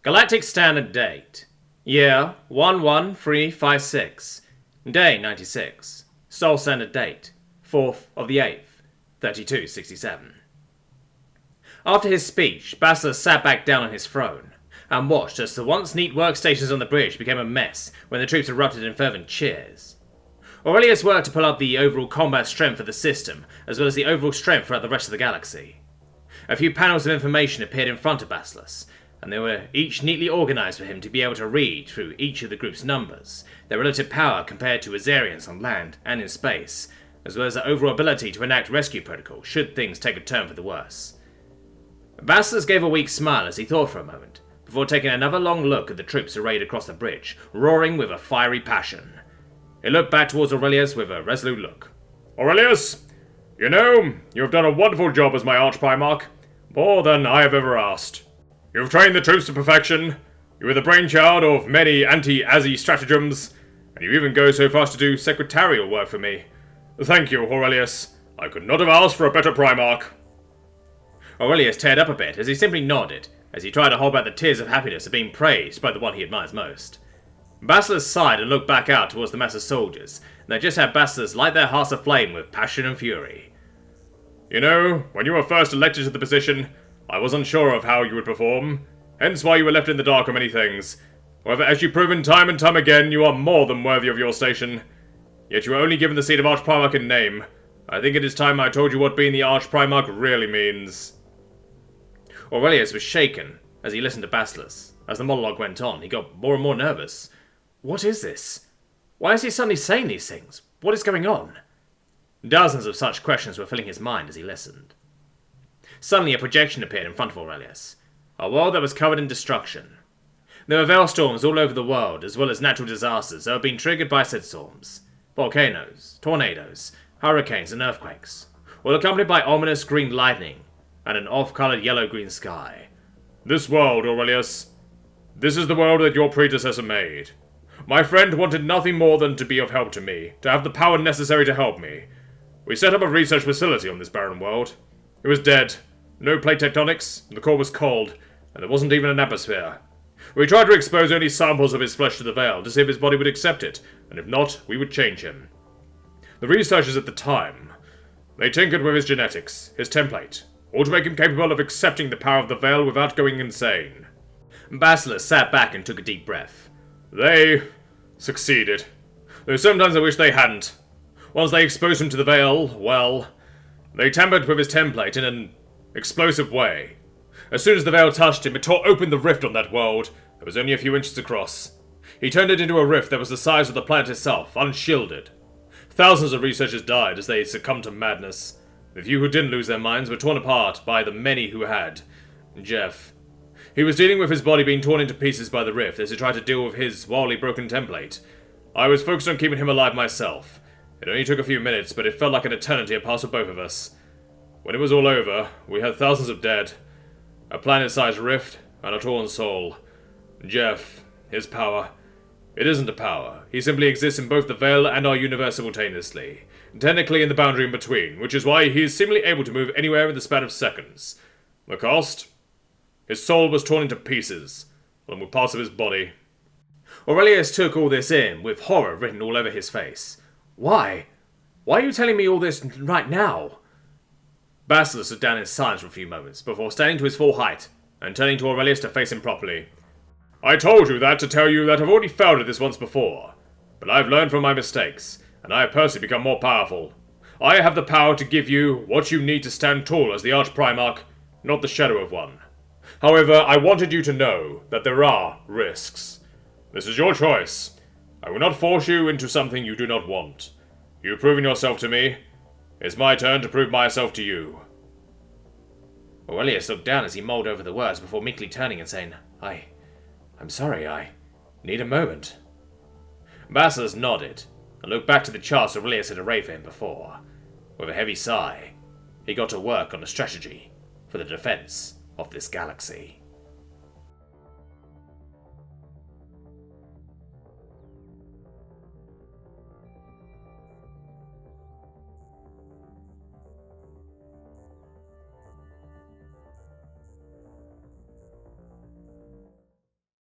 Galactic Standard Date. Year 11356. Day 96. Sol Standard Date. 4th of the 8th, 3267. After his speech, Bastila sat back down on his throne and watched as the once neat workstations on the bridge became a mess when the troops erupted in fervent cheers. Aurelius worked to pull up the overall combat strength of the system, as well as the overall strength throughout the rest of the galaxy. A few panels of information appeared in front of Basilis, and they were each neatly organised for him to be able to read through each of the group's numbers, their relative power compared to Azarians on land and in space, as well as their overall ability to enact rescue protocols should things take a turn for the worse. Basilis gave a weak smile as he thought for a moment, before taking another long look at the troops arrayed across the bridge, roaring with a fiery passion. He looked back towards Aurelius with a resolute look. Aurelius, you know, you have done a wonderful job as my Archprimarch, more than I have ever asked. You have trained the troops to perfection, you were the brainchild of many anti-Azzy stratagems, and you even go so far as to do secretarial work for me. Thank you, Aurelius. I could not have asked for a better Primarch. Aurelius teared up a bit as he simply nodded, as he tried to hold back the tears of happiness of being praised by the one he admires most. Basilis sighed and looked back out towards the mass of soldiers, and they just had Basilis light their hearts aflame with passion and fury. You know, when you were first elected to the position, I was unsure of how you would perform, hence why you were left in the dark on many things. However, as you've proven time and time again, you are more than worthy of your station. Yet you were only given the seat of Archprimarch in name. I think it is time I told you what being the Archprimarch really means. Aurelius was shaken as he listened to Basilis. As the monologue went on, he got more and more nervous. What is this? Why is he suddenly saying these things? What is going on? Dozens of such questions were filling his mind as he listened. Suddenly a projection appeared in front of Aurelius. A world that was covered in destruction. There were veilstorms all over the world, as well as natural disasters that had been triggered by said storms. Volcanoes, tornadoes, hurricanes and earthquakes, all accompanied by ominous green lightning and an off-coloured yellow-green sky. This world, Aurelius, this is the world that your predecessor made. My friend wanted nothing more than to be of help to me, to have the power necessary to help me. We set up a research facility on this barren world. It was dead. No plate tectonics, the core was cold, and there wasn't even an atmosphere. We tried to expose only samples of his flesh to the Veil to see if his body would accept it, and if not, we would change him. The researchers at the time, they tinkered with his genetics, his template, all to make him capable of accepting the power of the Veil without going insane. Basilis sat back and took a deep breath. They succeeded, though sometimes I wish they hadn't. Once they exposed him to the Veil, well, they tampered with his template in an explosive way. As soon as the Veil touched him, it tore open the rift on that world that was only a few inches across. He turned it into a rift that was the size of the planet itself, unshielded. Thousands of researchers died as they succumbed to madness. The few who didn't lose their minds were torn apart by the many who had. Jeff. He was dealing with his body being torn into pieces by the rift as he tried to deal with his wildly broken template. I was focused on keeping him alive myself. It only took a few minutes, but it felt like an eternity had passed for both of us. When it was all over, we had thousands of dead. A planet-sized rift, and a torn soul. Jeff, his power. It isn't a power. He simply exists in both the Veil and our universe simultaneously. Technically in the boundary in between, which is why he is seemingly able to move anywhere in the span of seconds. The cost? His soul was torn into pieces, along with parts of his body. Aurelius took all this in, with horror written all over his face. Why? Why are you telling me all this right now? Basilis stood down in silence for a few moments, before standing to his full height, and turning to Aurelius to face him properly. I told you that to tell you that I've already failed at this once before, but I've learned from my mistakes, and I have personally become more powerful. I have the power to give you what you need to stand tall as the Archprimarch, not the shadow of one. However, I wanted you to know that there are risks. This is your choice. I will not force you into something you do not want. You've proven yourself to me. It's my turn to prove myself to you. Aurelius looked down as he mulled over the words before meekly turning and saying, I'm sorry, I need a moment. Basilis nodded and looked back to the charts Aurelius had arrayed for him before. With a heavy sigh, he got to work on a strategy for the defense of this galaxy.